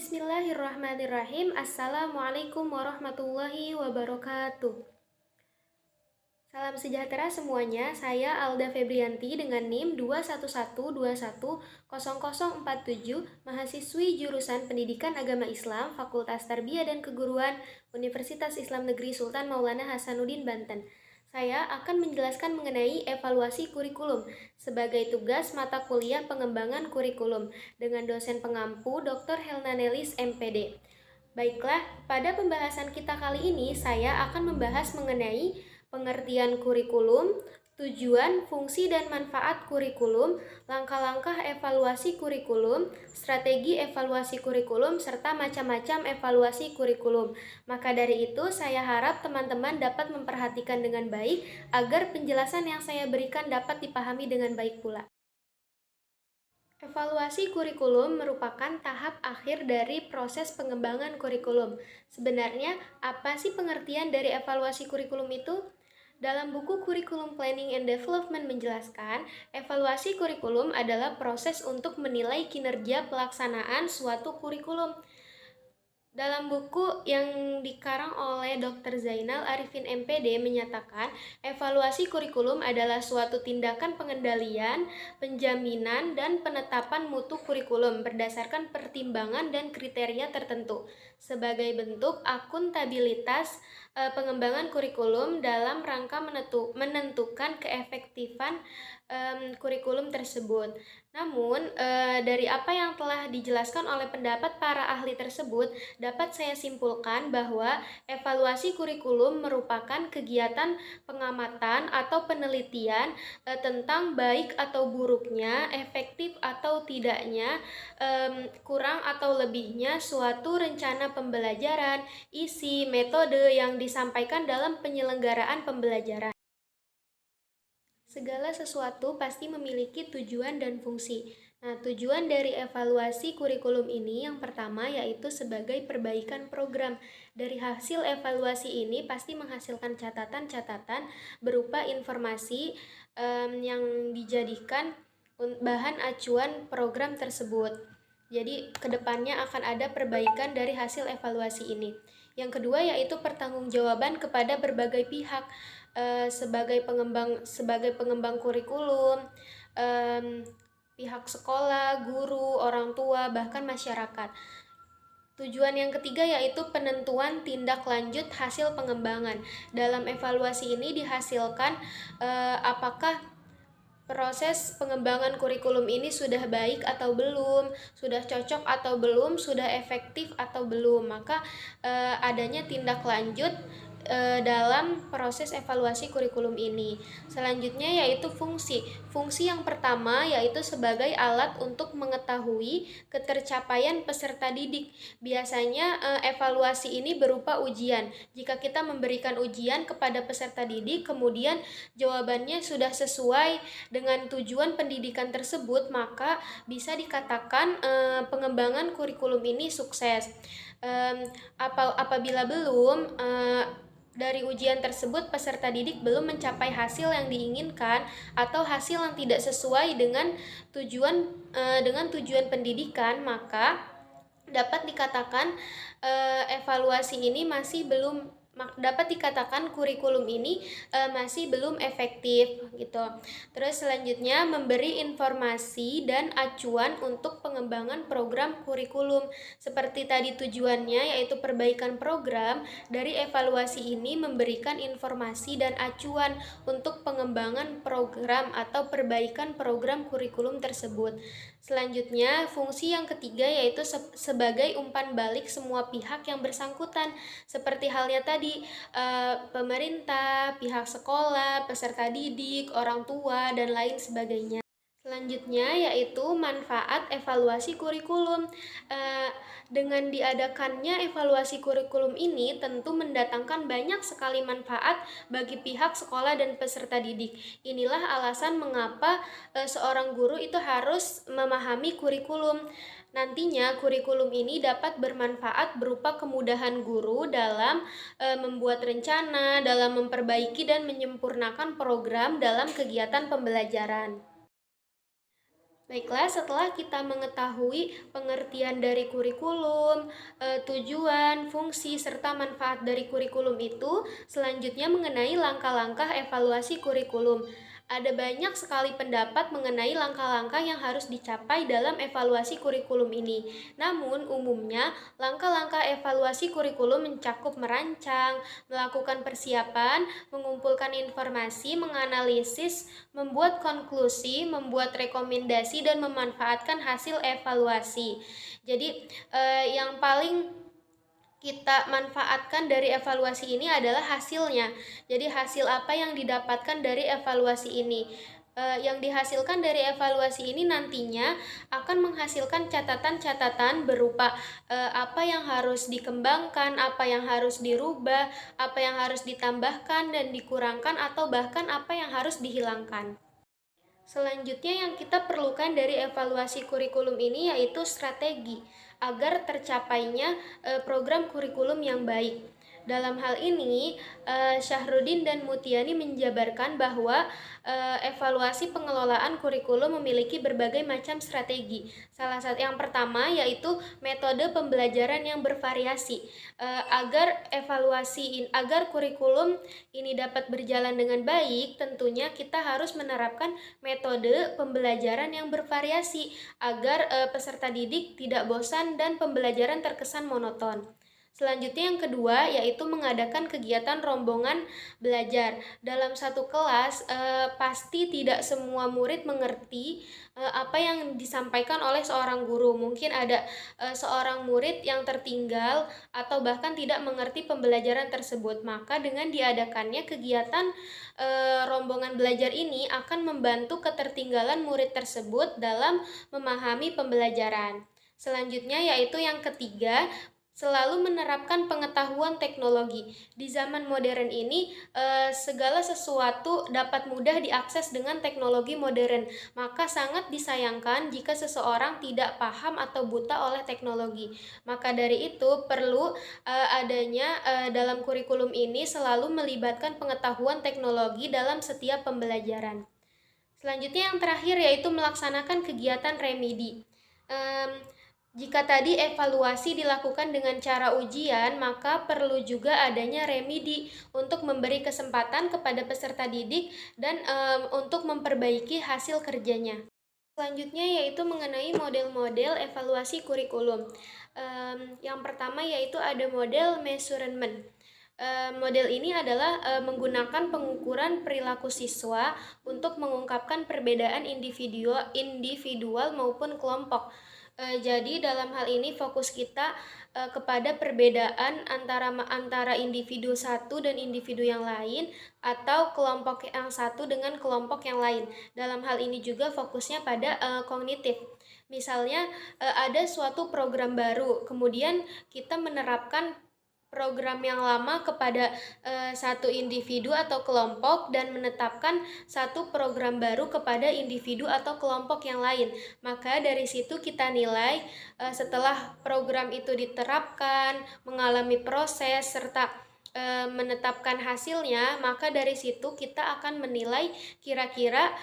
Bismillahirrahmanirrahim. Assalamualaikum warahmatullahi wabarakatuh. Salam sejahtera semuanya. Saya Alda Febrianti dengan NIM 211210047, mahasiswi jurusan Pendidikan Agama Islam, Fakultas Tarbiyah dan Keguruan, Universitas Islam Negeri Sultan Maulana Hasanuddin Banten. Saya akan menjelaskan mengenai evaluasi kurikulum sebagai tugas mata kuliah pengembangan kurikulum dengan dosen pengampu Dr. Helna Nelis MPD. Baiklah, pada pembahasan kita kali ini saya akan membahas mengenai pengertian kurikulum, tujuan, fungsi dan manfaat kurikulum, langkah-langkah evaluasi kurikulum, strategi evaluasi kurikulum, serta macam-macam evaluasi kurikulum. Maka dari itu, saya harap teman-teman dapat memperhatikan dengan baik agar penjelasan yang saya berikan dapat dipahami dengan baik pula. Evaluasi kurikulum merupakan tahap akhir dari proses pengembangan kurikulum. Sebenarnya, apa sih pengertian dari evaluasi kurikulum itu? Dalam buku Curriculum Planning and Development menjelaskan, evaluasi kurikulum adalah proses untuk menilai kinerja pelaksanaan suatu kurikulum. Dalam buku yang dikarang oleh Dr. Zainal Arifin MPD menyatakan, evaluasi kurikulum adalah suatu tindakan pengendalian, penjaminan, dan penetapan mutu kurikulum berdasarkan pertimbangan dan kriteria tertentu sebagai bentuk akuntabilitas pengembangan kurikulum dalam rangka menentukan keefektifan kurikulum tersebut. Namun, dari apa yang telah dijelaskan oleh pendapat para ahli tersebut, dapat saya simpulkan bahwa evaluasi kurikulum merupakan kegiatan pengamatan atau penelitian tentang baik atau buruknya, efektif atau tidaknya, kurang atau lebihnya suatu rencana pembelajaran, isi, metode yang disampaikan dalam penyelenggaraan pembelajaran. Segala sesuatu pasti memiliki tujuan dan fungsi. Nah, tujuan dari evaluasi kurikulum ini yang pertama yaitu sebagai perbaikan program. Dari hasil evaluasi ini pasti menghasilkan catatan-catatan berupa informasi yang dijadikan bahan acuan program tersebut. Jadi, kedepannya akan ada perbaikan dari hasil evaluasi ini. Yang kedua yaitu pertanggungjawaban kepada berbagai pihak sebagai pengembang kurikulum, pihak sekolah, guru, orang tua, bahkan masyarakat. Tujuan yang ketiga yaitu penentuan tindak lanjut hasil pengembangan. Dalam evaluasi ini dihasilkan apakah proses pengembangan kurikulum ini sudah baik atau belum, sudah cocok atau belum, sudah efektif atau belum. Maka adanya tindak lanjut dalam proses evaluasi kurikulum ini. Selanjutnya yaitu fungsi. Fungsi yang pertama yaitu sebagai alat untuk mengetahui ketercapaian peserta didik. Biasanya evaluasi ini berupa ujian. Jika kita memberikan ujian kepada peserta didik, kemudian jawabannya sudah sesuai dengan tujuan pendidikan tersebut, maka bisa dikatakan pengembangan kurikulum ini sukses. Apabila belum, dari ujian tersebut peserta didik belum mencapai hasil yang diinginkan atau hasil yang tidak sesuai dengan tujuan pendidikan, maka dapat dikatakan evaluasi ini masih belum dapat dikatakan kurikulum ini masih belum efektif gitu. Terus selanjutnya memberi informasi dan acuan untuk pengembangan program kurikulum. Seperti tadi tujuannya yaitu perbaikan program, dari evaluasi ini memberikan informasi dan acuan untuk pengembangan program atau perbaikan program kurikulum tersebut. Selanjutnya, fungsi yang ketiga yaitu sebagai umpan balik semua pihak yang bersangkutan, seperti halnya tadi pemerintah, pihak sekolah, peserta didik, orang tua, dan lain sebagainya. Selanjutnya yaitu manfaat evaluasi kurikulum. Dengan diadakannya evaluasi kurikulum ini tentu mendatangkan banyak sekali manfaat bagi pihak sekolah dan peserta didik. Inilah alasan mengapa seorang guru itu harus memahami kurikulum. Nantinya kurikulum ini dapat bermanfaat berupa kemudahan guru dalam membuat rencana, dalam memperbaiki dan menyempurnakan program dalam kegiatan pembelajaran. Baiklah, setelah kita mengetahui pengertian dari kurikulum, tujuan, fungsi, serta manfaat dari kurikulum itu, selanjutnya mengenai langkah-langkah evaluasi kurikulum. Ada banyak sekali pendapat mengenai langkah-langkah yang harus dicapai dalam evaluasi kurikulum ini. Namun, umumnya, langkah-langkah evaluasi kurikulum mencakup merancang, melakukan persiapan, mengumpulkan informasi, menganalisis, membuat konklusi, membuat rekomendasi, dan memanfaatkan hasil evaluasi. Jadi, yang paling kita manfaatkan dari evaluasi ini adalah hasilnya. Jadi, hasil apa yang didapatkan dari evaluasi ini? Yang dihasilkan dari evaluasi ini nantinya akan menghasilkan catatan-catatan berupa apa yang harus dikembangkan, apa yang harus dirubah, apa yang harus ditambahkan dan dikurangkan, atau bahkan apa yang harus dihilangkan. Selanjutnya yang kita perlukan dari evaluasi kurikulum ini yaitu strategi agar tercapainya program kurikulum yang baik. Dalam hal ini, Syahrudin dan Mutiani menjabarkan bahwa evaluasi pengelolaan kurikulum memiliki berbagai macam strategi. Salah satu yang pertama yaitu metode pembelajaran yang bervariasi. Agar kurikulum ini dapat berjalan dengan baik, tentunya kita harus menerapkan metode pembelajaran yang bervariasi agar peserta didik tidak bosan dan pembelajaran terkesan monoton. Selanjutnya yang kedua yaitu mengadakan kegiatan rombongan belajar. Dalam satu kelas pasti tidak semua murid mengerti apa yang disampaikan oleh seorang guru. Mungkin ada seorang murid yang tertinggal atau bahkan tidak mengerti pembelajaran tersebut. Maka dengan diadakannya kegiatan rombongan belajar ini akan membantu ketertinggalan murid tersebut dalam memahami pembelajaran. Selanjutnya yaitu yang ketiga, selalu menerapkan pengetahuan teknologi. Di zaman modern ini, segala sesuatu dapat mudah diakses dengan teknologi modern. Maka sangat disayangkan jika seseorang tidak paham atau buta oleh teknologi. Maka dari itu perlu adanya dalam kurikulum ini selalu melibatkan pengetahuan teknologi dalam setiap pembelajaran. Selanjutnya yang terakhir yaitu melaksanakan kegiatan remedi. Jika tadi evaluasi dilakukan dengan cara ujian, maka perlu juga adanya remedi untuk memberi kesempatan kepada peserta didik dan untuk memperbaiki hasil kerjanya. Selanjutnya yaitu mengenai model-model evaluasi kurikulum. Yang pertama yaitu ada model measurement. Model ini adalah menggunakan pengukuran perilaku siswa untuk mengungkapkan perbedaan individual maupun kelompok. Jadi dalam hal ini fokus kita kepada perbedaan antara individu satu dan individu yang lain, atau kelompok yang satu dengan kelompok yang lain. Dalam hal ini juga fokusnya pada kognitif. Misalnya ada suatu program baru, kemudian kita menerapkan program yang lama kepada satu individu atau kelompok dan menetapkan satu program baru kepada individu atau kelompok yang lain. Maka dari situ kita nilai setelah program itu diterapkan, mengalami proses serta menetapkan hasilnya, maka dari situ kita akan menilai kira-kira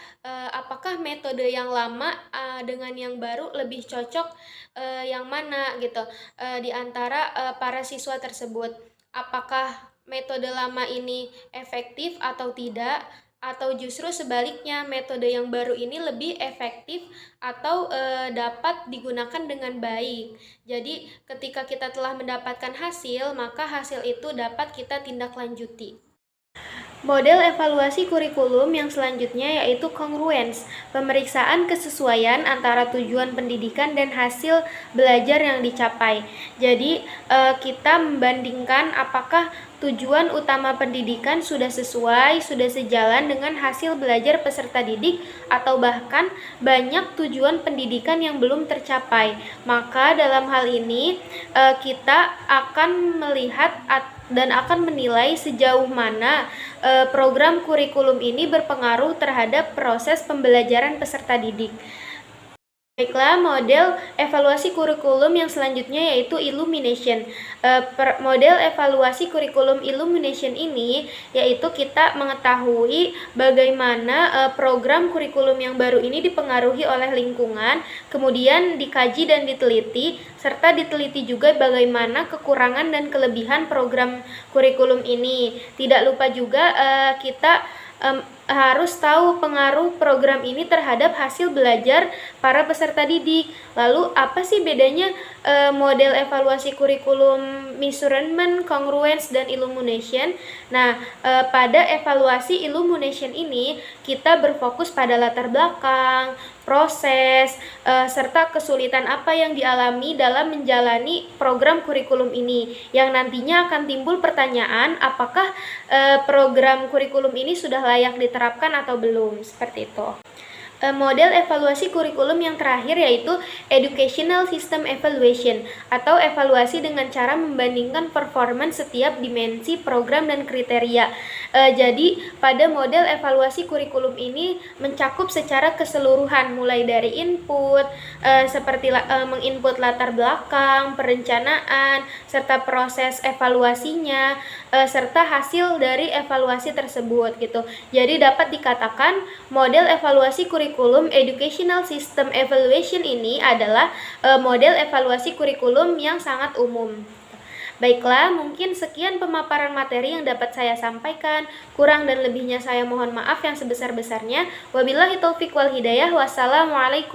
apakah metode yang lama dengan yang baru lebih cocok yang mana gitu di antara para siswa tersebut. Apakah metode lama ini efektif atau tidak, atau justru sebaliknya metode yang baru ini lebih efektif atau dapat digunakan dengan baik. Jadi ketika kita telah mendapatkan hasil, maka hasil itu dapat kita tindak lanjuti. Model evaluasi kurikulum yang selanjutnya yaitu congruence, pemeriksaan kesesuaian antara tujuan pendidikan dan hasil belajar yang dicapai. Jadi kita membandingkan apakah tujuan utama pendidikan sudah sesuai, sudah sejalan dengan hasil belajar peserta didik, atau bahkan banyak tujuan pendidikan yang belum tercapai. Maka dalam hal ini kita akan melihat dan akan menilai sejauh mana program kurikulum ini berpengaruh terhadap proses pembelajaran peserta didik. Baiklah, model evaluasi kurikulum yang selanjutnya yaitu illumination. Model evaluasi kurikulum illumination ini yaitu kita mengetahui bagaimana program kurikulum yang baru ini dipengaruhi oleh lingkungan, kemudian dikaji dan diteliti, serta diteliti juga bagaimana kekurangan dan kelebihan program kurikulum ini. Tidak lupa juga kita harus tahu pengaruh program ini terhadap hasil belajar para peserta didik. Lalu apa sih bedanya model evaluasi kurikulum measurement, congruence, dan illumination? Nah, pada evaluasi illumination ini kita berfokus pada latar belakang, proses, serta kesulitan apa yang dialami dalam menjalani program kurikulum ini, yang nantinya akan timbul pertanyaan apakah program kurikulum ini sudah layak diterapkan atau belum, seperti itu. Model evaluasi kurikulum yang terakhir yaitu Educational System Evaluation atau evaluasi dengan cara membandingkan performance setiap dimensi program dan kriteria. Jadi pada model evaluasi kurikulum ini mencakup secara keseluruhan mulai dari input, seperti menginput latar belakang, perencanaan, serta proses evaluasinya, serta hasil dari evaluasi tersebut gitu. Jadi dapat dikatakan model evaluasi kurikulum Educational System Evaluation ini adalah model evaluasi kurikulum yang sangat umum. Baiklah, mungkin sekian pemaparan materi yang dapat saya sampaikan. Kurang dan lebihnya saya mohon maaf yang sebesar-besarnya. Wabillahi taufik wal hidayah. Wassalamualaikum.